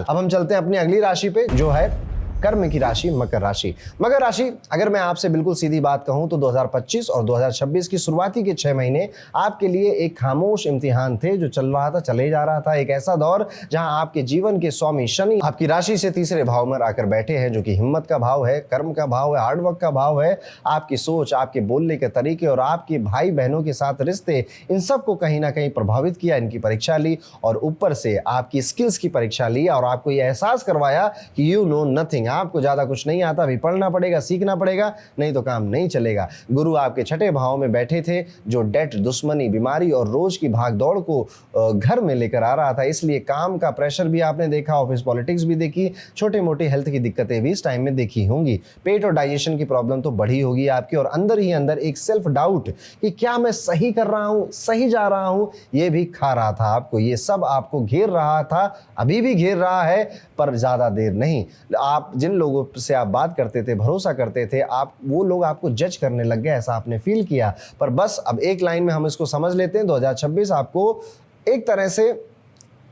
अब हम चलते हैं अपनी अगली राशि पे, जो है कर्म की राशि मकर राशि। मकर राशि, अगर मैं आपसे बिल्कुल सीधी बात कहूं तो 2025 और 2026 की शुरुआती के 6 महीने आपके लिए एक खामोश इम्तिहान थे जो चल रहा था, चले जा रहा था। एक ऐसा दौर जहां आपके जीवन के स्वामी शनि आपकी राशि से तीसरे भाव में आकर बैठे हैं, जो कि हिम्मत का भाव है, कर्म का भाव है, हार्डवर्क का भाव है। आपकी सोच, आपके बोलने के तरीके और आपके भाई बहनों के साथ रिश्ते, इन सबको कहीं ना कहीं प्रभावित किया। इनकी परीक्षा ली और ऊपर से आपकी स्किल्स की परीक्षा ली और आपको यह एहसास करवाया कि यू नो नथिंग, आपको ज्यादा कुछ नहीं आता, अभी पढ़ना पड़ेगा, सीखना पड़ेगा, नहीं तो काम नहीं चलेगा। गुरु आपके छठे भाव में बैठे थे, जो डेट, दुश्मनी, बीमारी और रोज की भागदौड़ को घर में लेकर आ रहा था। इसलिए काम का प्रेशर भी आपने देखा, ऑफिस पॉलिटिक्स भी देखी, छोटे मोटे हेल्थ की दिक्कतें भी इस टाइम में देखी होंगी। पेट और डाइजेशन की प्रॉब्लम तो बढ़ी होगी आपकी, और अंदर ही अंदर एक सेल्फ डाउट कि क्या मैं सही कर रहा हूं, सही जा रहा हूं, ये भी खा रहा था आपको। ये सब आपको घेर रहा था, अभी भी घेर रहा है, पर ज्यादा देर नहीं। आप जिन लोगों से आप बात करते थे, भरोसा करते थे, आप वो लोग आपको जज करने लग गए, ऐसा आपने फील किया। पर बस अब एक लाइन में हम इसको समझ लेते हैं, 2026 आपको एक तरह से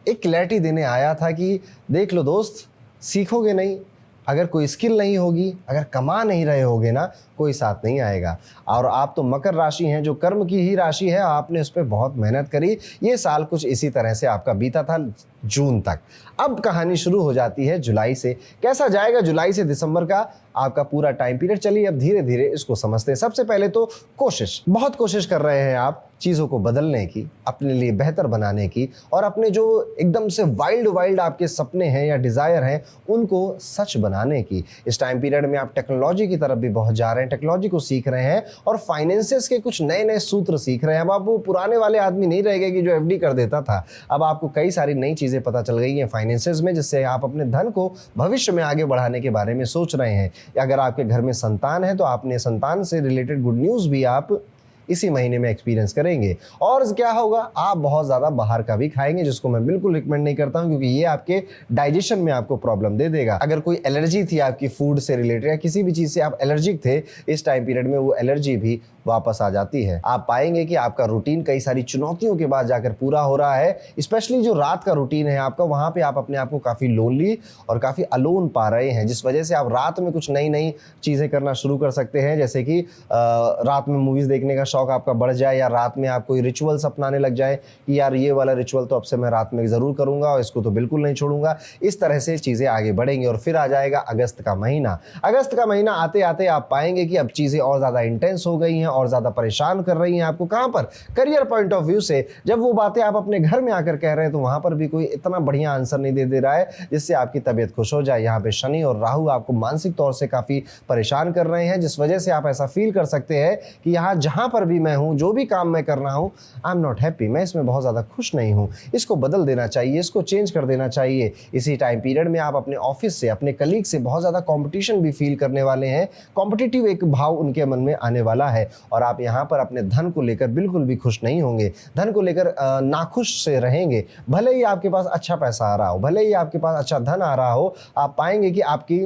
एक क्लैरिटी देने आया था कि देख लो दोस्त, सीखोगे नहीं, अगर कोई स्किल नहीं होगी, अगर कमा नहीं रहे होगे ना, कोई साथ नहीं आएगा। और आप तो मकर राशि हैं, जो कर्म की ही राशि है, आपने उस पर बहुत मेहनत करी। ये साल कुछ इसी तरह से आपका बीता था जून तक। अब कहानी शुरू हो जाती है जुलाई से। कैसा जाएगा जुलाई से दिसंबर का आपका पूरा टाइम पीरियड? चलिए अब धीरे धीरे इसको समझते हैं। सबसे पहले तो कोशिश, बहुत कोशिश कर रहे हैं आप चीज़ों को बदलने की, अपने लिए बेहतर बनाने की, और अपने जो एकदम से वाइल्ड आपके सपने हैं या डिज़ायर हैं, उनको सच बनाने की। इस टाइम पीरियड में आप टेक्नोलॉजी की तरफ भी बहुत जा रहे हैं, टेक्नोलॉजी को सीख रहे हैं और फाइनेंसेस के कुछ नए नए सूत्र सीख रहे हैं। अब आप वो पुराने वाले आदमी नहीं रह गए कि जो एफडी कर देता था। अब आपको कई सारी नई चीज़ें पता चल गई हैं फाइनेंसेस में, जिससे आप अपने धन को भविष्य में आगे बढ़ाने के बारे में सोच रहे हैं। अगर आपके घर में संतान है तो आपने संतान से रिलेटेड गुड न्यूज़ भी आप इसी महीने में एक्सपीरियंस करेंगे। और क्या होगा, आप बहुत ज़्यादा बाहर का भी खाएंगे, जिसको मैं बिल्कुल रिकमेंड नहीं करता हूं, क्योंकि ये आपके डाइजेशन में आपको प्रॉब्लम दे देगा। अगर कोई एलर्जी थी आपकी फूड से रिलेटेड या किसी भी चीज़ से आप एलर्जिक थे, इस टाइम पीरियड में वो एलर्जी भी वापस आ जाती है। आप पाएंगे कि आपका रूटीन कई सारी चुनौतियों के बाद जाकर पूरा हो रहा है। स्पेशली जो रात का रूटीन है आपका, वहाँ पे आप अपने आप को काफ़ी लोनली और काफ़ी अलोन पा रहे हैं, जिस वजह से आप रात में कुछ नई नई चीज़ें करना शुरू कर सकते हैं। जैसे कि रात में मूवीज़ देखने का शौक आपका बढ़ जाए, या रात में आप कोई रिचुअल्स अपनाने लग जाए कि यार ये वाला रिचुअल तो अब से मैं रात में ज़रूर करूँगा और इसको तो बिल्कुल नहीं छोड़ूंगा। इस तरह से चीज़ें आगे बढ़ेंगी। और फिर आ जाएगा अगस्त का महीना। अगस्त का महीना आते आते आप पाएंगे कि अब चीज़ें और ज़्यादा इंटेंस हो गई हैं और ज़्यादा परेशान कर रही हैं आपको। कहाँ पर? करियर पॉइंट ऑफ व्यू से। जब वो बातें आप अपने घर में आकर कह रहे हैं तो वहाँ पर भी कोई इतना बढ़िया आंसर नहीं दे रहा है जिससे आपकी तबीयत खुश हो जाए। यहाँ पे शनि और राहु आपको मानसिक तौर से काफ़ी परेशान कर रहे हैं, जिस वजह से आप ऐसा फील कर सकते हैं कि यहाँ जहाँ पर भी मैं हूँ, जो भी काम मैं कर रहा हूँ, आई एम नॉट हैप्पी, मैं इसमें बहुत ज़्यादा खुश नहीं हूँ, इसको बदल देना चाहिए, इसको चेंज कर देना चाहिए। इसी टाइम पीरियड में आप अपने ऑफिस से, अपने कलीग से बहुत ज़्यादा कंपटीशन भी फील करने वाले हैं। कॉम्पिटिटिव एक भाव उनके मन में आने वाला है और आप यहाँ पर अपने धन को लेकर बिल्कुल भी खुश नहीं होंगे। धन को लेकर नाखुश से रहेंगे। भले ही आपके पास अच्छा पैसा आ रहा हो, भले ही आपके पास अच्छा धन आ रहा हो, आप पाएंगे कि आपकी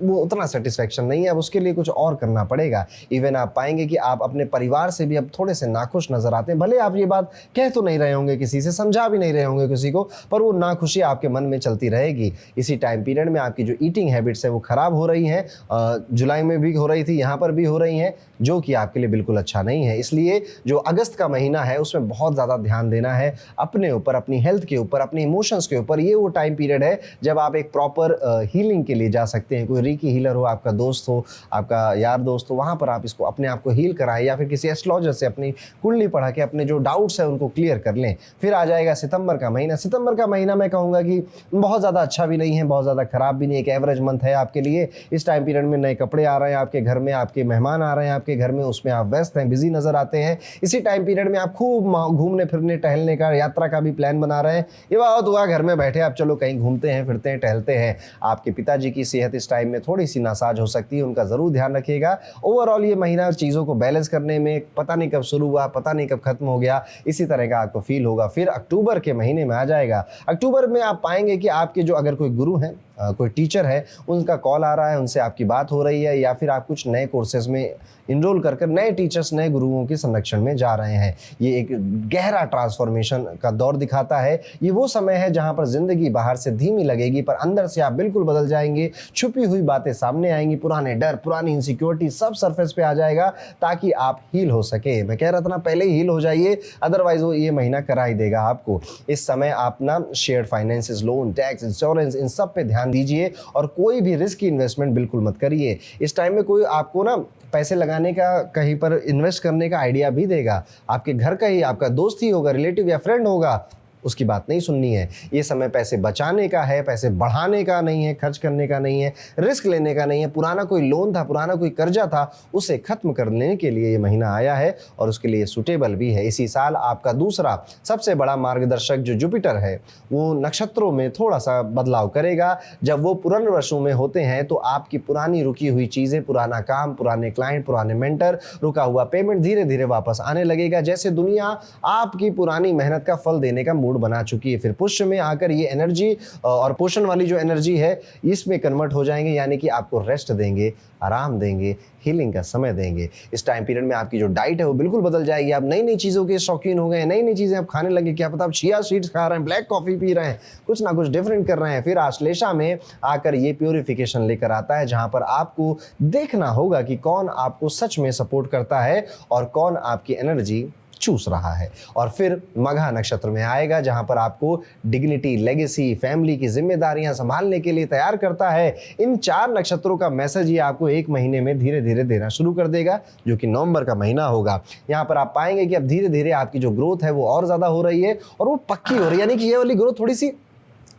वो उतना सेटिस्फेक्शन नहीं है, अब उसके लिए कुछ और करना पड़ेगा। इवन आप पाएंगे कि आप अपने परिवार से भी अब थोड़े से नाखुश नजर आते हैं। भले आप ये बात कह तो नहीं रहे होंगे किसी से, समझा भी नहीं रहे होंगे किसी को, पर वो नाखुशी आपके मन में चलती रहेगी। इसी टाइम पीरियड में आपकी जो ईटिंग हैबिट्स है वो खराब हो रही हैं। जुलाई में भी हो रही थी, यहाँ पर भी हो रही हैं, जो कि आपके लिए बिल्कुल अच्छा नहीं है। इसलिए जो अगस्त का महीना है उसमें बहुत ज़्यादा ध्यान देना है अपने ऊपर, अपनी हेल्थ के ऊपर, अपने इमोशंस के ऊपर। ये वो टाइम पीरियड है जब आप एक प्रॉपर हीलिंग के लिए जा सकते हैं। कोई की हीलर हो, आपका दोस्त हो, आपका यार दोस्त हो, वहाँ पर आप इसको अपने आप को हील कराएं, या फिर किसी एस्ट्रोलॉजर से अपनी कुंडली पढ़ा के अपने जो डाउट्स हैं उनको क्लियर कर लें। फिर आ जाएगा सितंबर का महीना। सितंबर का महीना मैं कहूँगा कि बहुत ज़्यादा अच्छा भी नहीं है, बहुत ज़्यादा खराब भी नहीं, एक एवरेज मंथ है आपके लिए। इस टाइम पीरियड में नए कपड़े आ रहे हैं आपके घर में, आपके मेहमान आ रहे हैं आपके घर में, उसमें आप व्यस्त हैं, बिजी नजर आते हैं। इसी टाइम पीरियड में आप खूब घूमने फिरने, टहलने का, यात्रा का भी प्लान बना रहे हैं। ये बात हुआ घर में बैठे आप चलो कहीं घूमते हैं, फिरते हैं, टहलते हैं। आपके पिताजी की सेहत इस टाइम में थोड़ी सी नासाज हो सकती है, उनका जरूर ध्यान रखिएगा। ओवरऑल ये महीना चीजों को बैलेंस करने में पता नहीं कब शुरू हुआ, पता नहीं कब खत्म हो गया, इसी तरह का आपको फील होगा। फिर अक्टूबर के महीने में आ जाएगा। अक्टूबर में आप पाएंगे कि आपके जो अगर कोई गुरु हैं, कोई टीचर है उनका कॉल आ रहा है, उनसे आपकी बात हो रही है, या फिर आप कुछ नए कोर्सेज में इनरोल कर नए टीचर्स नए गुरुओं के संरक्षण में जा रहे हैं। ये एक गहरा ट्रांसफॉर्मेशन का दौर दिखाता है। ये वो समय है जहां पर जिंदगी बाहर से धीमी लगेगी पर अंदर से आप बिल्कुल बदल जाएंगे। छुपी हुई बातें सामने आएंगी, पुराने डर, पुरानी इनसिक्योरिटी सब सरफेस पे आ जाएगा ताकि आप हील हो सके। मैं कह रहा था ना, पहले ही हील हो जाइए, अदरवाइज वो ये महीना करा ही देगा आपको। इस समय आप ना shared finances, loan, tax, insurance, इन सब पे ध्यान दीजिए और कोई भी रिस्क इन्वेस्टमेंट बिल्कुल मत करिए। इस टाइम में कोई आपको ना पैसे लगाने का, कहीं पर इन्वेस्ट करने का आइडिया भी देगा, आपके घर का ही आपका दोस्त ही होगा, रिलेटिव या फ्रेंड होगा, उसकी बात नहीं सुननी है। ये समय पैसे बचाने का है, पैसे बढ़ाने का नहीं है, खर्च करने का नहीं है, रिस्क लेने का नहीं है। पुराना कोई लोन था, पुराना कोई कर्जा था, उसे खत्म करने के लिए ये महीना आया है और उसके लिए सुटेबल भी है। इसी साल आपका दूसरा सबसे बड़ा मार्गदर्शक जो जुपिटर है वो नक्षत्रों में थोड़ा सा बदलाव करेगा। जब वो पुनर्वसु में होते हैं तो आपकी पुरानी रुकी हुई चीज़ें, पुराना काम, पुराने क्लाइंट, पुराने मेंटर, रुका हुआ पेमेंट धीरे धीरे वापस आने लगेगा, जैसे दुनिया आपकी पुरानी मेहनत का फल देने का मूड बना चुकी है। फिर पुष्य में आकर ये एनर्जी और पोषण वाली जो एनर्जी है इसमें कन्वर्ट हो जाएंगे, यानी कि आपको रेस्ट देंगे, आराम देंगे, हीलिंग का समय देंगे। इस टाइम पीरियड में आपकी जो डाइट है वो बिल्कुल बदल जाएगी। आप नई नई चीज़ों के शौकीन हो गए, नई नई चीज़ें आप खाने लगे। क्या पता आप चिया सीड्स खा रहे हैं, ब्लैक कॉफ़ी पी रहे हैं, कुछ ना कुछ डिफरेंट कर रहे हैं। फिर आश्लेषा में आकर ये प्योरिफिकेशन लेकर आता है, जहाँ पर आपको देखना होगा कि कौन आपको सच में सपोर्ट करता है और कौन आपकी एनर्जी चूस रहा है। और फिर मघा नक्षत्र में आएगा, जहां पर आपको डिग्निटी, लेगेसी, फैमिली की जिम्मेदारियां संभालने के लिए तैयार करता है। इन 4 नक्षत्रों का मैसेज ये आपको 1 महीने में धीरे धीरे देना शुरू कर देगा, जो कि नवंबर का महीना होगा। यहां पर आप पाएंगे कि अब धीरे धीरे आपकी जो ग्रोथ है वो और ज्यादा हो रही है और वो पक्की हो रही है, यानी कि ये वाली ग्रोथ थोड़ी सी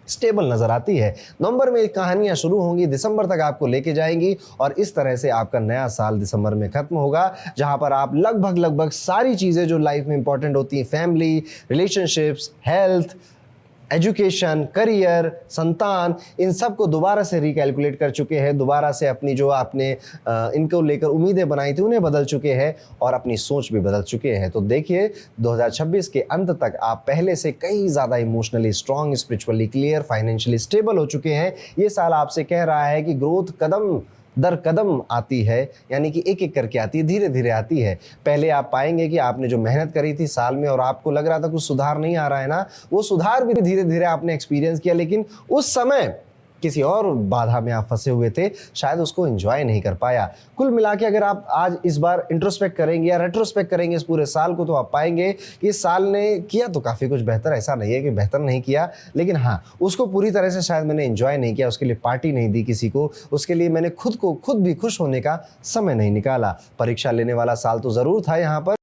स्टेबल नजर आती है। नवंबर में कहानियां शुरू होंगी, दिसंबर तक आपको लेके जाएंगी और इस तरह से आपका नया साल दिसंबर में खत्म होगा, जहां पर आप लगभग सारी चीजें जो लाइफ में इंपॉर्टेंट होती हैं, family, relationships, health, education, career, संतान, इन सब को दोबारा से रिकैलकुलेट कर चुके हैं। दोबारा से अपनी जो आपने इनको लेकर उम्मीदें बनाई थी उन्हें बदल चुके हैं और अपनी सोच भी बदल चुके हैं। तो देखिए 2026 के अंत तक आप पहले से कई ज़्यादा emotionally strong, spiritually clear, financially stable हो चुके हैं। ये साल आपसे कह रहा है कि ग्रोथ कदम दर कदम आती है, यानी कि एक एक करके आती है, धीरे धीरे आती है। पहले आप पाएंगे कि आपने जो मेहनत करी थी साल में और आपको लग रहा था कुछ सुधार नहीं आ रहा है ना, वो सुधार भी धीरे धीरे आपने एक्सपीरियंस किया, लेकिन उस समय किसी और बाधा में आप फंसे हुए थे, शायद उसको एंजॉय नहीं कर पाया। कुल मिला के अगर आप आज इस बार इंट्रोस्पेक्ट करेंगे या रेट्रोस्पेक्ट करेंगे इस पूरे साल को, तो आप पाएंगे कि इस साल ने किया तो काफ़ी कुछ बेहतर, ऐसा नहीं है कि बेहतर नहीं किया, लेकिन हाँ उसको पूरी तरह से शायद मैंने एंजॉय नहीं किया, उसके लिए पार्टी नहीं दी किसी को, उसके लिए मैंने खुद भी खुश होने का समय नहीं निकाला। परीक्षा लेने वाला साल तो ज़रूर था यहाँ पर।